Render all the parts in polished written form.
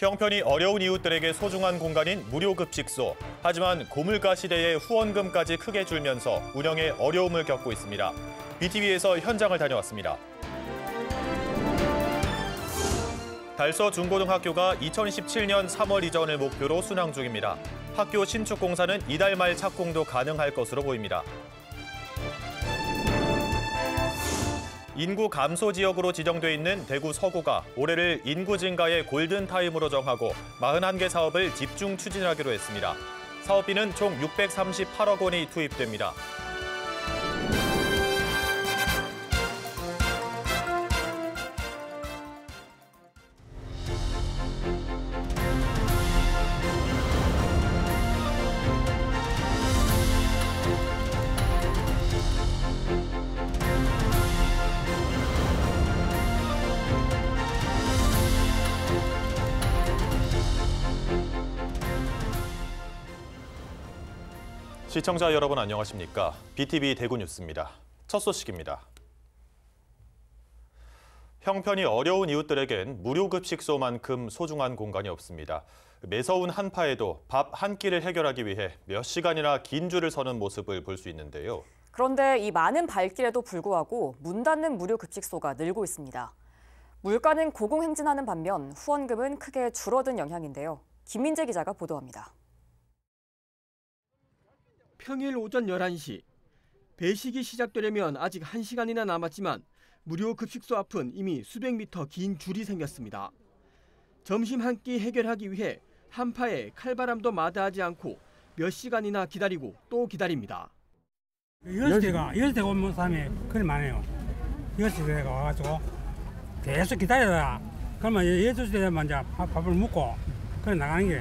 형편이 어려운 이웃들에게 소중한 공간인 무료급식소. 하지만 고물가 시대에 후원금까지 크게 줄면서 운영에 어려움을 겪고 있습니다. BTV에서 현장을 다녀왔습니다. 달서 중고등학교가 2017년 3월 이전을 목표로 순항 중입니다. 학교 신축 공사는 이달 말 착공도 가능할 것으로 보입니다. 인구 감소 지역으로 지정돼 있는 대구 서구가 올해를 인구 증가의 골든타임으로 정하고 41개 사업을 집중 추진하기로 했습니다. 사업비는 총 638억 원이 투입됩니다. 시청자 여러분 안녕하십니까? BTV 대구 뉴스입니다. 첫 소식입니다. 형편이 어려운 이웃들에겐 무료급식소만큼 소중한 공간이 없습니다. 매서운 한파에도 밥 한 끼를 해결하기 위해 몇 시간이나 긴 줄을 서는 모습을 볼 수 있는데요. 그런데 이 많은 발길에도 불구하고 문 닫는 무료급식소가 늘고 있습니다. 물가는 고공행진하는 반면 후원금은 크게 줄어든 영향인데요. 김민재 기자가 보도합니다. 평일 오전 11시, 배식이 시작되려면 아직 1시간이나 남았지만 무료 급식소 앞은 이미 수백 미터 긴 줄이 생겼습니다. 점심 한 끼 해결하기 위해 한파에 칼바람도 마다하지 않고 몇 시간이나 기다리고 또 기다립니다. 10시가 오면 사람이 그리 많아요. 10시가 와가지고 계속 기다려라. 그러면 12시 되면 이제 밥을 먹고 그래 나가는 게.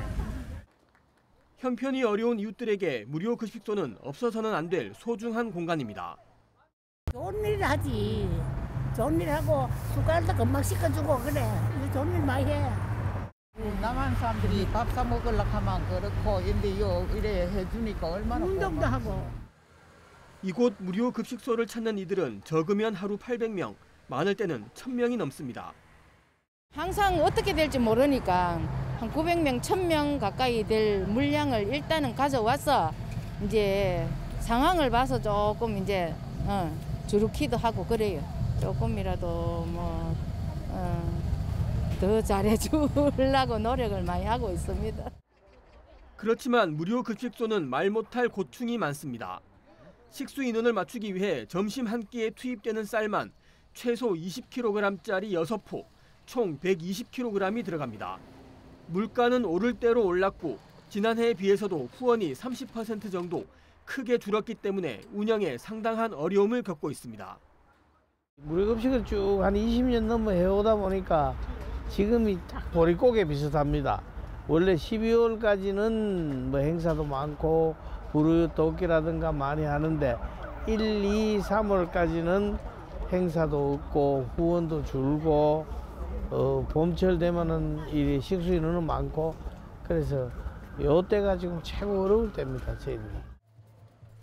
형편이 어려운 이웃들에게 무료 급식소는 없어서는 안 될 소중한 공간입니다. 좋은 일 하지. 좋은 일 하고 숟가락도 금방 씻어주고 그래. 좋은 일 많이 해. 남한 사람들이 밥 사 먹으려고 하면 그렇고 근데 이래 해주니까 얼마나 운동도 하고. 이곳 무료 급식소를 찾는 이들은 적으면 하루 800명, 많을 때는 1000명이 넘습니다. 항상 어떻게 될지 모르니까 한 900명, 1000명 가까이 될 물량을 일단은 가져와서 이제 상황을 봐서 조금 이제 주룩히도 하고 그래요. 조금이라도 더 잘해주려고 노력을 많이 하고 있습니다. 그렇지만 무료 급식소는 말 못할 고충이 많습니다. 식수 인원을 맞추기 위해 점심 한 끼에 투입되는 쌀만 최소 20kg짜리 6포, 총 120kg이 들어갑니다. 물가는 오를 대로 올랐고 지난해에 비해서도 후원이 30% 정도 크게 줄었기 때문에 운영에 상당한 어려움을 겪고 있습니다. 무료급식을 쭉 한 20년 넘어 해오다 보니까 지금이 딱 보릿고개 비슷합니다. 원래 12월까지는 뭐 행사도 많고 무료도끼라든가 많이 하는데 1, 2, 3월까지는 행사도 없고 후원도 줄고 봄철 되면은 이 식수 인원은 많고 그래서 이때가 지금 최고 어려울 때입니다. 저희들이.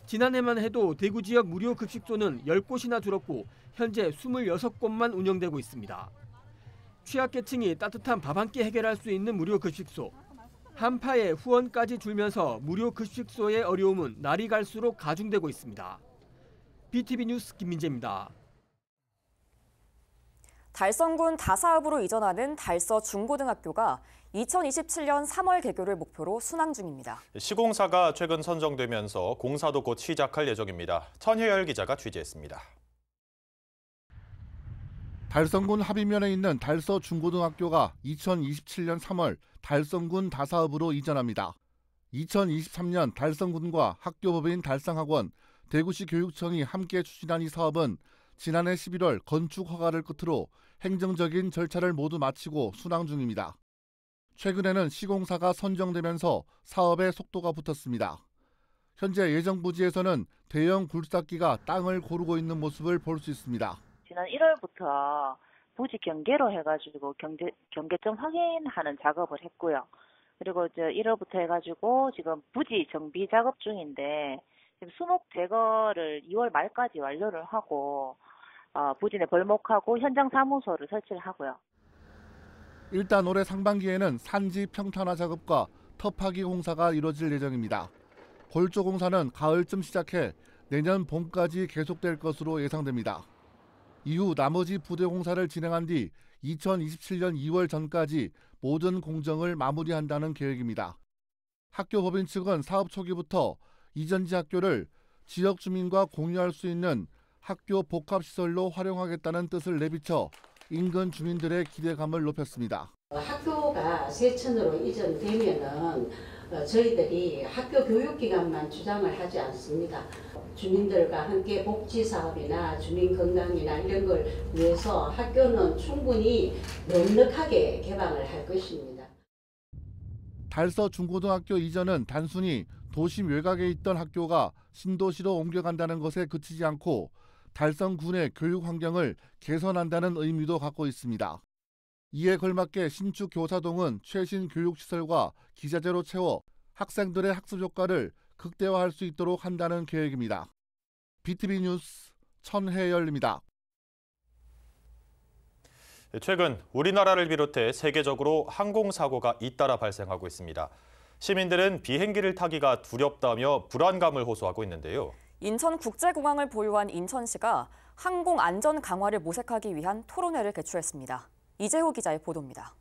지난해만 해도 대구 지역 무료 급식소는 10곳이나 줄었고 현재 26곳만 운영되고 있습니다. 취약계층이 따뜻한 밥 한 끼 해결할 수 있는 무료 급식소. 한파에 후원까지 줄면서 무료 급식소의 어려움은 날이 갈수록 가중되고 있습니다. BTV 뉴스 김민재입니다. 달성군 다사읍으로 이전하는 달서 중고등학교가 2027년 3월 개교를 목표로 순항 중입니다. 시공사가 최근 선정되면서 공사도 곧 시작할 예정입니다. 천혜열 기자가 취재했습니다. 달성군 합의면에 있는 달서 중고등학교가 2027년 3월 달성군 다사읍으로 이전합니다. 2023년 달성군과 학교법인 달성학원, 대구시 교육청이 함께 추진한 이 사업은 지난해 11월 건축 허가를 끝으로 행정적인 절차를 모두 마치고 순항 중입니다. 최근에는 시공사가 선정되면서 사업에 속도가 붙었습니다. 현재 예정 부지에서는 대형 굴삭기가 땅을 고르고 있는 모습을 볼 수 있습니다. 지난 1월부터 부지 경계로 해가지고 경계점 확인하는 작업을 했고요. 그리고 이제 1월부터 해가지고 지금 부지 정비 작업 중인데 지금 수목 제거를 2월 말까지 완료를 하고 부지 내 벌목하고 현장 사무소를 설치를 하고요. 일단 올해 상반기에는 산지 평탄화 작업과 터파기 공사가 이뤄질 예정입니다. 골조 공사는 가을쯤 시작해 내년 봄까지 계속될 것으로 예상됩니다. 이후 나머지 부대 공사를 진행한 뒤 2027년 2월 전까지 모든 공정을 마무리한다는 계획입니다. 학교 법인 측은 사업 초기부터 이전지 학교를 지역 주민과 공유할 수 있는 학교 복합시설로 활용하겠다는 뜻을 내비쳐 인근 주민들의 기대감을 높였습니다. 학교가 세천으로 이전되면은 저희들이 학교 교육기관만 주장을 하지 않습니다. 주민들과 함께 복지사업이나 주민건강이나 이런 걸 위해서 학교는 충분히 넉넉하게 개방을 할 것입니다. 달서 중고등학교 이전은 단순히 도심 외곽에 있던 학교가 신도시로 옮겨간다는 것에 그치지 않고 달성군의 교육 환경을 개선한다는 의미도 갖고 있습니다. 이에 걸맞게 신축 교사동은 최신 교육시설과 기자재로 채워 학생들의 학습 효과를 극대화할 수 있도록 한다는 계획입니다. BTV 뉴스 천혜열입니다. 최근 우리나라를 비롯해 세계적으로 항공사고가 잇따라 발생하고 있습니다. 시민들은 비행기를 타기가 두렵다며 불안감을 호소하고 있는데요. 인천국제공항을 보유한 인천시가 항공 안전 강화를 모색하기 위한 토론회를 개최했습니다. 이재호 기자의 보도입니다.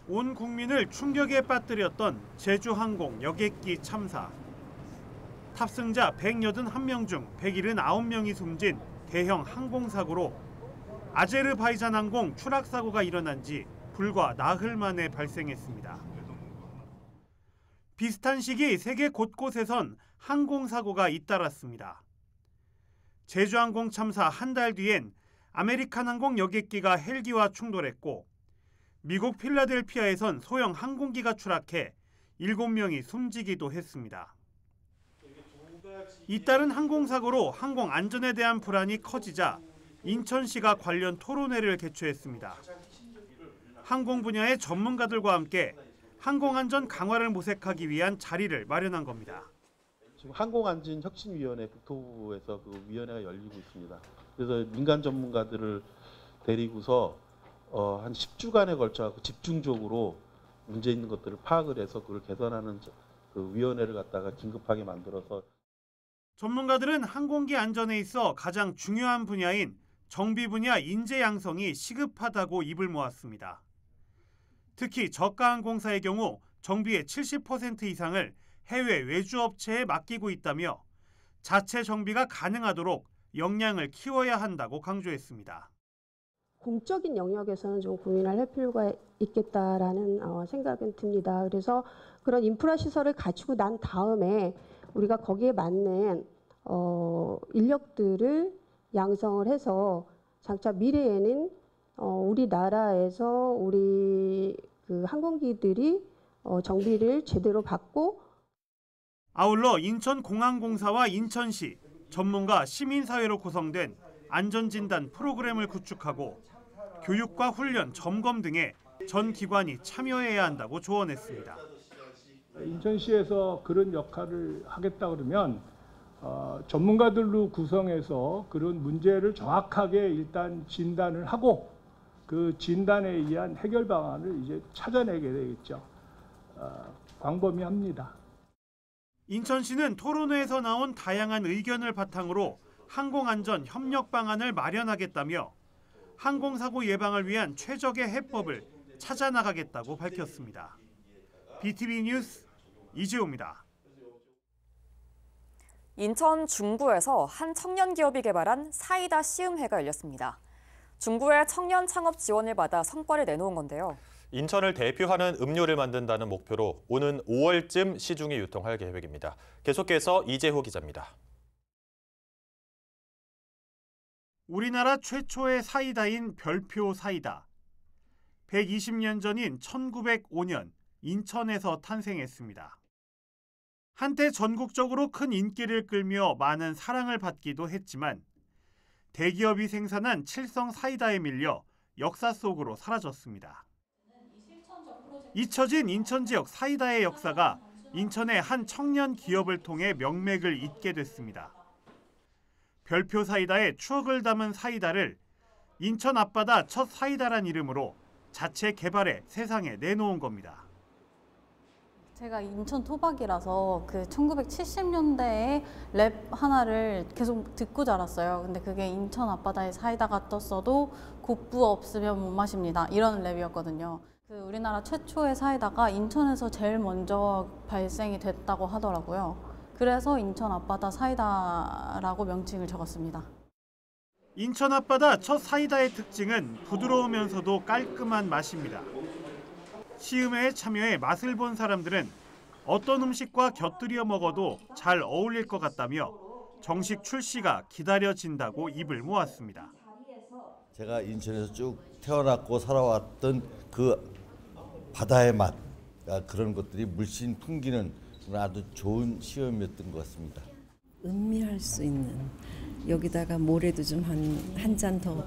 온 국민을 충격에 빠뜨렸던 제주항공 여객기 참사. 탑승자 181명 중 179명이 숨진 대형 항공사고로 아제르바이잔 항공 추락사고가 일어난 지 불과 나흘 만에 발생했습니다. 비슷한 시기 세계 곳곳에선 항공사고가 잇따랐습니다. 제주항공 참사 한 달 뒤엔 아메리칸 항공 여객기가 헬기와 충돌했고 미국 필라델피아에선 소형 항공기가 추락해 7명이 숨지기도 했습니다. 잇따른 항공사고로 항공 안전에 대한 불안이 커지자 인천시가 관련 토론회를 개최했습니다. 항공 분야의 전문가들과 함께 항공안전 강화를 모색하기 위한 자리를 마련한 겁니다. 지금 항공안전혁신위원회 국토부에서 그 위원회가 열리고 있습니다. 그래서 민간 전문가들을 데리고서 한 10주간에 걸쳐 집중적으로 문제 있는 것들을 파악을 해서 그걸 개선하는 그 위원회를 갖다가 긴급하게 만들어서 전문가들은 항공기 안전에 있어 가장 중요한 분야인 정비 분야 인재 양성이 시급하다고 입을 모았습니다. 특히 저가 항공사의 경우 정비의 70% 이상을 해외 외주업체에 맡기고 있다며 자체 정비가 가능하도록 역량을 키워야 한다고 강조했습니다. 공적인 영역에서는 좀 고민을 할 필요가 있겠다라는 생각은 듭니다. 그래서 그런 인프라 시설을 갖추고 난 다음에 우리가 거기에 맞는 인력들을 양성을 해서 장차 미래에는 우리나라에서 우리 그 항공기들이 정비를 제대로 받고 아울러 인천공항공사와 인천시, 전문가 시민사회로 구성된 안전진단 프로그램을 구축하고 교육과 훈련, 점검 등에 전 기관이 참여해야 한다고 조언했습니다. 인천시에서 그런 역할을 하겠다 그러면 전문가들로 구성해서 그런 문제를 정확하게 일단 진단을 하고 그 진단에 의한 해결 방안을 이제 찾아내게 되겠죠. 광범위합니다. 인천시는 토론회에서 나온 다양한 의견을 바탕으로 항공안전 협력 방안을 마련하겠다며 항공사고 예방을 위한 최적의 해법을 찾아나가겠다고 밝혔습니다. BTV 뉴스 이재호입니다. 인천 중구에서 한 청년 기업이 개발한 사이다 시음회가 열렸습니다. 중구의 청년 창업 지원을 받아 성과를 내놓은 건데요. 인천을 대표하는 음료를 만든다는 목표로 오는 5월쯤 시중에 유통할 계획입니다. 계속해서 이재호 기자입니다. 우리나라 최초의 사이다인 별표 사이다. 120년 전인 1905년 인천에서 탄생했습니다. 한때 전국적으로 큰 인기를 끌며 많은 사랑을 받기도 했지만 대기업이 생산한 칠성 사이다에 밀려 역사 속으로 사라졌습니다. 잊혀진 인천 지역 사이다의 역사가 인천의 한 청년 기업을 통해 명맥을 잇게 됐습니다. 별표 사이다의 추억을 담은 사이다를 인천 앞바다 첫 사이다란 이름으로 자체 개발해 세상에 내놓은 겁니다. 제가 인천 토박이라서 그 1970년대에 랩 하나를 계속 듣고 자랐어요. 근데 그게 인천 앞바다에 사이다가 떴어도 곱부 없으면 못 마십니다. 이런 랩이었거든요. 그 우리나라 최초의 사이다가 인천에서 제일 먼저 발생이 됐다고 하더라고요. 그래서 인천 앞바다 사이다라고 명칭을 적었습니다. 인천 앞바다 첫 사이다의 특징은 부드러우면서도 깔끔한 맛입니다. 시음회에 참여해 맛을 본 사람들은 어떤 음식과 곁들여 먹어도 잘 어울릴 것 같다며 정식 출시가 기다려진다고 입을 모았습니다. 제가 인천에서 쭉 태어났고 살아왔던 그 바다의 맛, 그런 것들이 물씬 풍기는 아주 좋은 시험이었던 것 같습니다. 음미할 수 있는, 여기다가 모래도 좀 한 잔 더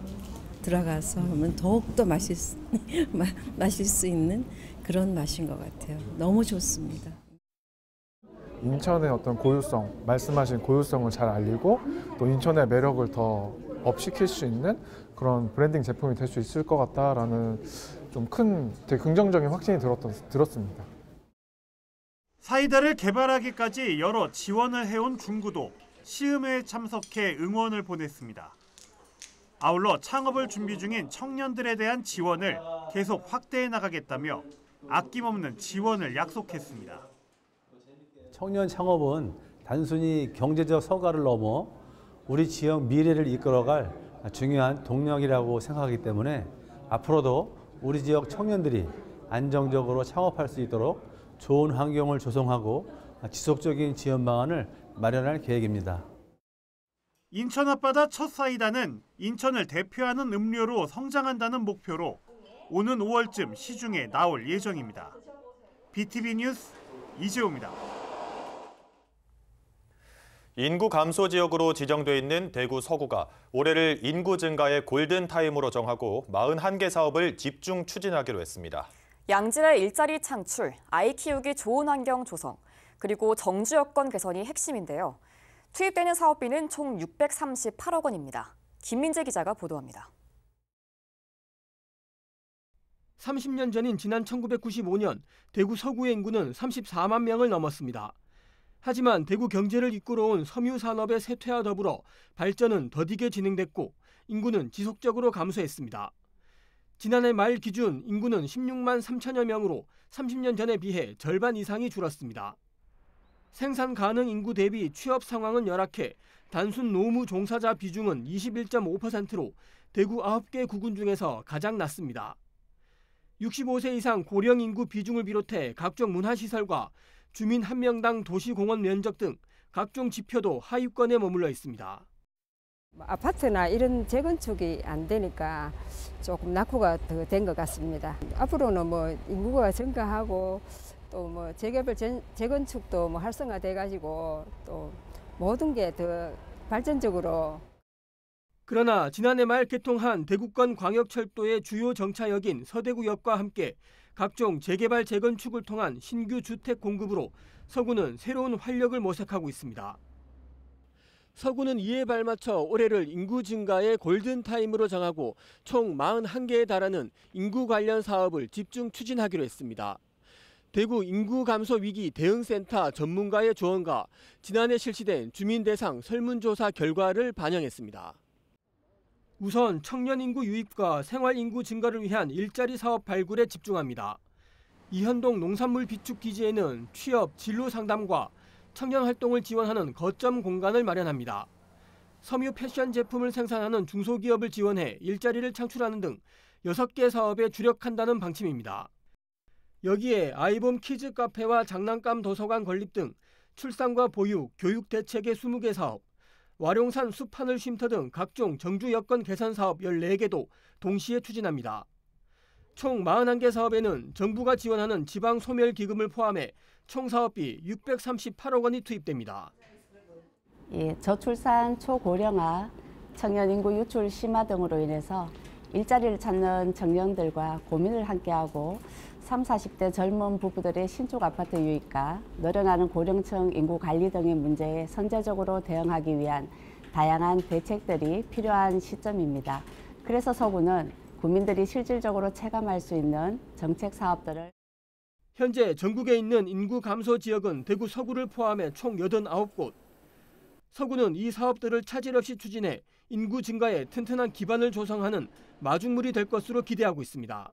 들어가서 하면 더욱더 마실 수 있는 그런 맛인 것 같아요. 너무 좋습니다. 인천의 어떤 고유성, 말씀하신 고유성을 잘 알리고 또 인천의 매력을 더 업시킬 수 있는 그런 브랜딩 제품이 될 수 있을 것 같다라는 좀 큰 되게 긍정적인 확신이 들었습니다. 사이다를 개발하기까지 여러 지원을 해온 중구도 시음회에 참석해 응원을 보냈습니다. 아울러 창업을 준비 중인 청년들에 대한 지원을 계속 확대해 나가겠다며 아낌없는 지원을 약속했습니다. 청년 창업은 단순히 경제적 성과를 넘어 우리 지역 미래를 이끌어갈 중요한 동력이라고 생각하기 때문에 앞으로도 우리 지역 청년들이 안정적으로 창업할 수 있도록 좋은 환경을 조성하고 지속적인 지원 방안을 마련할 계획입니다. 인천 앞바다 첫 사이다는 인천을 대표하는 음료로 성장한다는 목표로 오는 5월쯤 시중에 나올 예정입니다. BTV 뉴스 이재호입니다. 인구 감소 지역으로 지정돼 있는 대구 서구가 올해를 인구 증가의 골든타임으로 정하고 41개 사업을 집중 추진하기로 했습니다. 양질의 일자리 창출, 아이 키우기 좋은 환경 조성, 그리고 정주 여건 개선이 핵심인데요. 투입되는 사업비는 총 638억 원입니다. 김민재 기자가 보도합니다. 30년 전인 지난 1995년 대구 서구의 인구는 34만 명을 넘었습니다. 하지만 대구 경제를 이끌어온 섬유 산업의 쇠퇴와 더불어 발전은 더디게 진행됐고 인구는 지속적으로 감소했습니다. 지난해 말 기준 인구는 16만 3천여 명으로 30년 전에 비해 절반 이상이 줄었습니다. 생산 가능 인구 대비 취업 상황은 열악해 단순 노무 종사자 비중은 21.5%로 대구 9개 구군 중에서 가장 낮습니다. 65세 이상 고령 인구 비중을 비롯해 각종 문화시설과 주민 1명당 도시공원 면적 등 각종 지표도 하위권에 머물러 있습니다. 아파트나 이런 재건축이 안 되니까 조금 낙후가 더 된 것 같습니다. 앞으로는 뭐 인구가 증가하고 또 뭐 재개발 재건축도 뭐 활성화돼 가지고 또 모든 게 더 발전적으로. 그러나 지난해 말 개통한 대구권 광역철도의 주요 정차역인 서대구역과 함께 각종 재개발 재건축을 통한 신규 주택 공급으로 서구는 새로운 활력을 모색하고 있습니다. 서구는 이에 발맞춰 올해를 인구 증가의 골든타임으로 정하고 총 41개에 달하는 인구 관련 사업을 집중 추진하기로 했습니다. 대구 인구 감소 위기 대응센터 전문가의 조언과 지난해 실시된 주민 대상 설문조사 결과를 반영했습니다. 우선 청년 인구 유입과 생활 인구 증가를 위한 일자리 사업 발굴에 집중합니다. 이현동 농산물 비축 기지에는 취업, 진로 상담과 청년 활동을 지원하는 거점 공간을 마련합니다. 섬유 패션 제품을 생산하는 중소기업을 지원해 일자리를 창출하는 등 6개 사업에 주력한다는 방침입니다. 여기에 아이봄 키즈 카페와 장난감 도서관 건립 등 출산과 보육, 교육 대책의 20개 사업, 와룡산 숲하늘 쉼터 등 각종 정주 여건 개선 사업 14개도 동시에 추진합니다. 총 41개 사업에는 정부가 지원하는 지방 소멸 기금을 포함해 총 사업비 638억 원이 투입됩니다. 저출산, 초고령화, 청년 인구 유출 심화 등으로 인해서 일자리를 찾는 청년들과 고민을 함께하고 30, 40대 젊은 부부들의 신축 아파트 유입과 늘어나는 고령층 인구 관리 등의 문제에 선제적으로 대응하기 위한 다양한 대책들이 필요한 시점입니다. 그래서 서구는 국민들이 실질적으로 체감할 수 있는 정책 사업들을 현재 전국에 있는 인구 감소 지역은 대구 서구를 포함해 총 89곳. 서구는 이 사업들을 차질 없이 추진해 인구 증가에 튼튼한 기반을 조성하는 마중물이 될 것으로 기대하고 있습니다.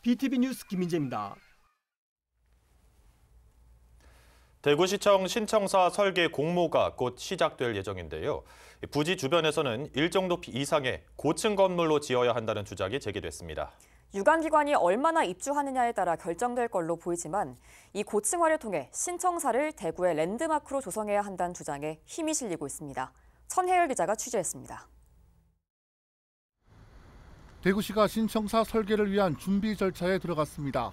BTV 뉴스 김민재입니다. 대구시청 신청사 설계 공모가 곧 시작될 예정인데요. 부지 주변에서는 일정 높이 이상의 고층 건물로 지어야 한다는 주장이 제기됐습니다. 유관기관이 얼마나 입주하느냐에 따라 결정될 걸로 보이지만 이 고층화를 통해 신청사를 대구의 랜드마크로 조성해야 한다는 주장에 힘이 실리고 있습니다. 천혜열 기자가 취재했습니다. 대구시가 신청사 설계를 위한 준비 절차에 들어갔습니다.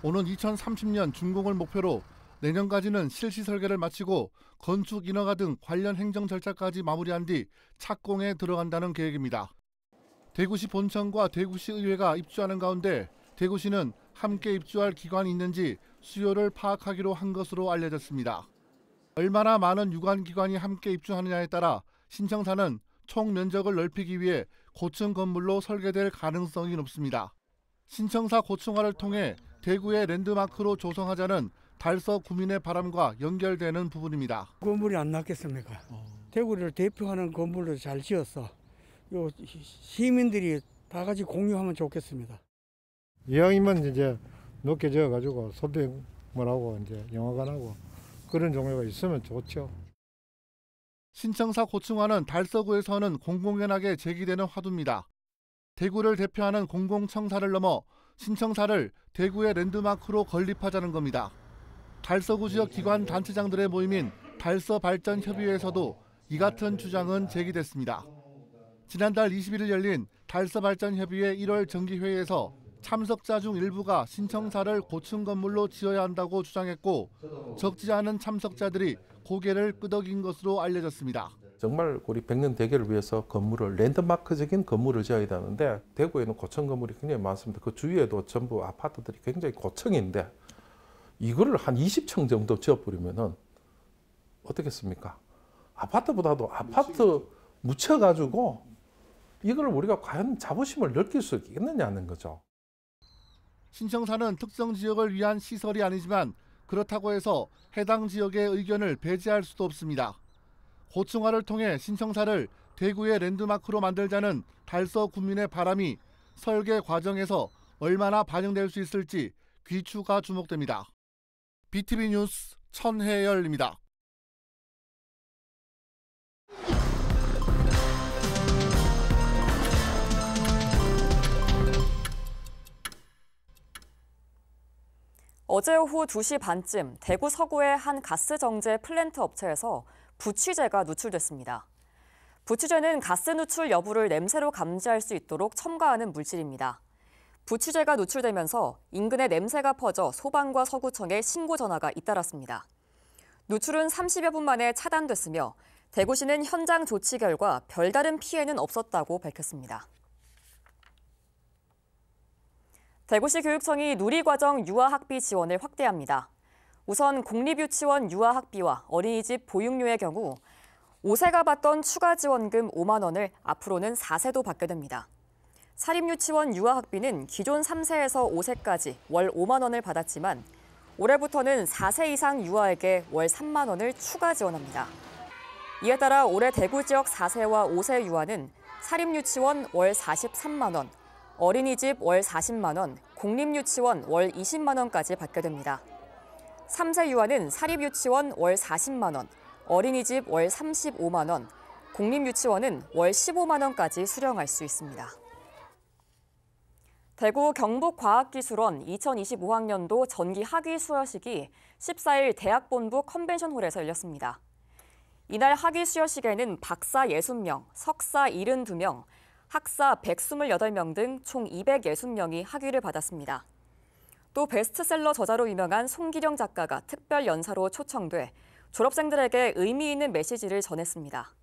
오는 2030년 준공을 목표로 내년까지는 실시 설계를 마치고 건축 인허가 등 관련 행정 절차까지 마무리한 뒤 착공에 들어간다는 계획입니다. 대구시 본청과 대구시 의회가 입주하는 가운데 대구시는 함께 입주할 기관이 있는지 수요를 파악하기로 한 것으로 알려졌습니다. 얼마나 많은 유관기관이 함께 입주하느냐에 따라 신청사는 총 면적을 넓히기 위해 고층 건물로 설계될 가능성이 높습니다. 신청사 고층화를 통해 대구의 랜드마크로 조성하자는 달서 구민의 바람과 연결되는 부분입니다. 건물이 안 낫겠습니까? 대구를 대표하는 건물을 잘 지어서 요 시민들이 다 같이 공유하면 좋겠습니다. 이왕이면 이제 높게 지어가지고 쇼핑몰하고 이제 영화관하고 그런 종류가 있으면 좋죠. 신청사 고층화는 달서구에서는 공공연하게 제기되는 화두입니다. 대구를 대표하는 공공청사를 넘어 신청사를 대구의 랜드마크로 건립하자는 겁니다. 달서구 지역 기관 단체장들의 모임인 달서발전협의회에서도 이 같은 주장은 제기됐습니다. 지난달 21일 열린 달서발전협의회 1월 정기회의에서 참석자 중 일부가 신청사를 고층 건물로 지어야 한다고 주장했고 적지 않은 참석자들이 고개를 끄덕인 것으로 알려졌습니다. 정말 우리 100년 대계를 위해서 건물을 랜드마크적인 건물을 지어야 되는데 대구에는 고층 건물이 굉장히 많습니다. 그 주위에도 전부 아파트들이 굉장히 고층인데 이거를 한 20층 정도 지어버리면은 어떻겠습니까? 아파트보다도 아파트 묻혀가지고 이걸 우리가 과연 자부심을 느낄 수 있겠느냐는 거죠. 신청사는 특정 지역을 위한 시설이 아니지만 그렇다고 해서 해당 지역의 의견을 배제할 수도 없습니다. 고층화를 통해 신청사를 대구의 랜드마크로 만들자는 달서 구민의 바람이 설계 과정에서 얼마나 반영될 수 있을지 귀추가 주목됩니다. BTV 뉴스 천혜열입니다. 어제 오후 2시 반쯤 대구 서구의 한 가스 정제 플랜트 업체에서 부취제가 누출됐습니다. 부취제는 가스 누출 여부를 냄새로 감지할 수 있도록 첨가하는 물질입니다. 부취제가 누출되면서 인근에 냄새가 퍼져 소방과 서구청에 신고 전화가 잇따랐습니다. 누출은 30여 분 만에 차단됐으며 대구시는 현장 조치 결과 별다른 피해는 없었다고 밝혔습니다. 대구시 교육청이 누리과정 유아학비 지원을 확대합니다. 우선 공립유치원 유아학비와 어린이집 보육료의 경우 5세가 받던 추가 지원금 5만 원을 앞으로는 4세도 받게 됩니다. 사립유치원 유아학비는 기존 3세에서 5세까지 월 5만 원을 받았지만 올해부터는 4세 이상 유아에게 월 3만 원을 추가 지원합니다. 이에 따라 올해 대구 지역 4세와 5세 유아는 사립유치원 월 43만 원, 어린이집 월 40만 원, 공립유치원 월 20만 원까지 받게 됩니다. 3세 유아는 사립유치원 월 40만 원, 어린이집 월 35만 원, 공립유치원은 월 15만 원까지 수령할 수 있습니다. 대구 경북과학기술원 2025학년도 전기 학위 수여식이 14일 대학본부 컨벤션홀에서 열렸습니다. 이날 학위 수여식에는 박사 60명, 석사 72명, 학사 128명 등 총 260명이 학위를 받았습니다. 또 베스트셀러 저자로 유명한 송기령 작가가 특별 연사로 초청돼 졸업생들에게 의미 있는 메시지를 전했습니다.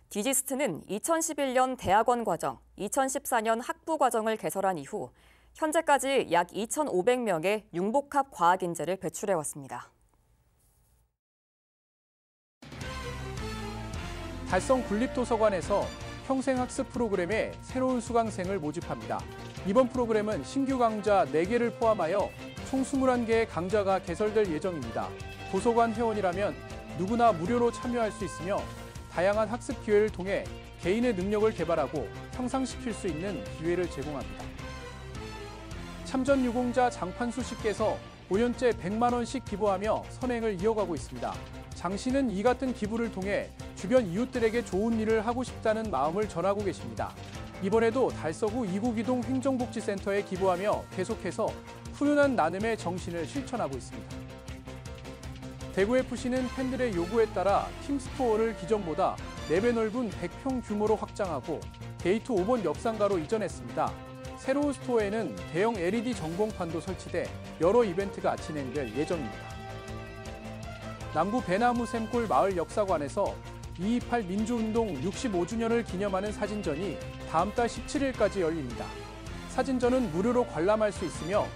디지스트는 2011년 대학원 과정, 2014년 학부 과정을 개설한 이후 현재까지 약 2,500명의 융복합 과학 인재를 배출해왔습니다. 달성 국립도서관에서 평생학습 프로그램에 새로운 수강생을 모집합니다. 이번 프로그램은 신규 강좌 4개를 포함하여 총 21개의 강좌가 개설될 예정입니다. 도서관 회원이라면 누구나 무료로 참여할 수 있으며 다양한 학습 기회를 통해 개인의 능력을 개발하고 향상시킬 수 있는 기회를 제공합니다. 참전 유공자 장판수 씨께서 5년째 100만 원씩 기부하며 선행을 이어가고 있습니다. 장 씨는 이 같은 기부를 통해 주변 이웃들에게 좋은 일을 하고 싶다는 마음을 전하고 계십니다. 이번에도 달서구 이구기동 행정복지센터에 기부하며 계속해서 훈훈한 나눔의 정신을 실천하고 있습니다. 대구FC는 팬들의 요구에 따라 팀스토어를 기존보다 4배 넓은 100평 규모로 확장하고 게이트 5번 역상가로 이전했습니다. 새로운 스토어에는 대형 LED 전공판도 설치돼 여러 이벤트가 진행될 예정입니다. 남구 배나무 샘골 마을 역사관에서 228 민주운동 65주년을 기념하는 사진전이 다음 달 17일까지 열립니다. 사진전은 무료로 관람할 수 있으며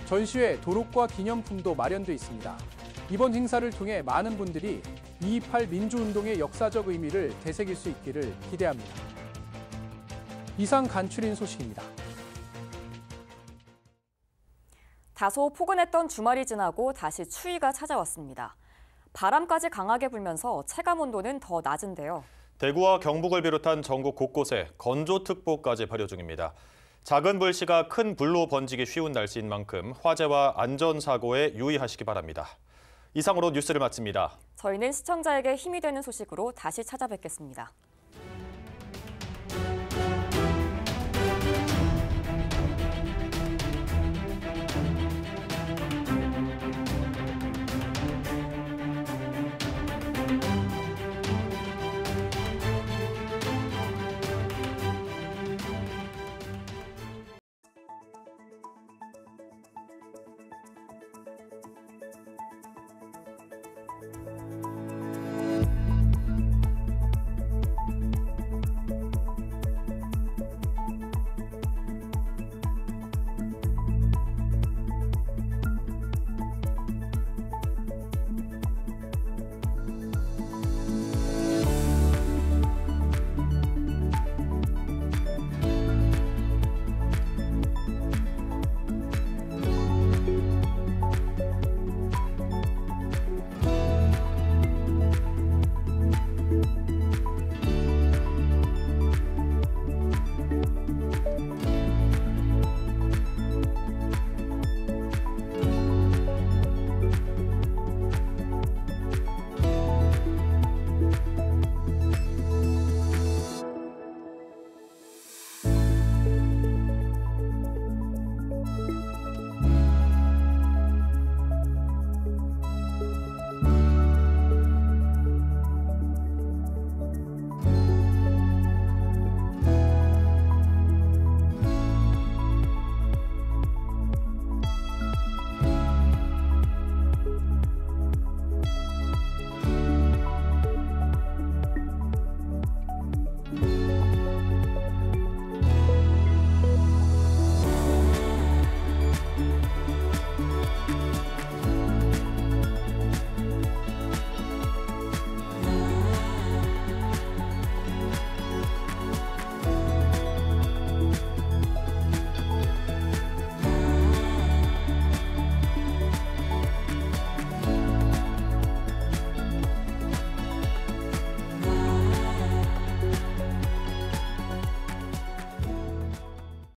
전시회 도록과 기념품도 마련돼 있습니다. 이번 행사를 통해 많은 분들이 228 민주운동의 역사적 의미를 되새길 수 있기를 기대합니다. 이상 간추린 소식입니다. 다소 포근했던 주말이 지나고 다시 추위가 찾아왔습니다. 바람까지 강하게 불면서 체감온도는 더 낮은데요. 대구와 경북을 비롯한 전국 곳곳에 건조특보까지 발효 중입니다. 작은 불씨가 큰 불로 번지기 쉬운 날씨인 만큼 화재와 안전사고에 유의하시기 바랍니다. 이상으로 뉴스를 마칩니다. 저희는 시청자에게 힘이 되는 소식으로 다시 찾아뵙겠습니다.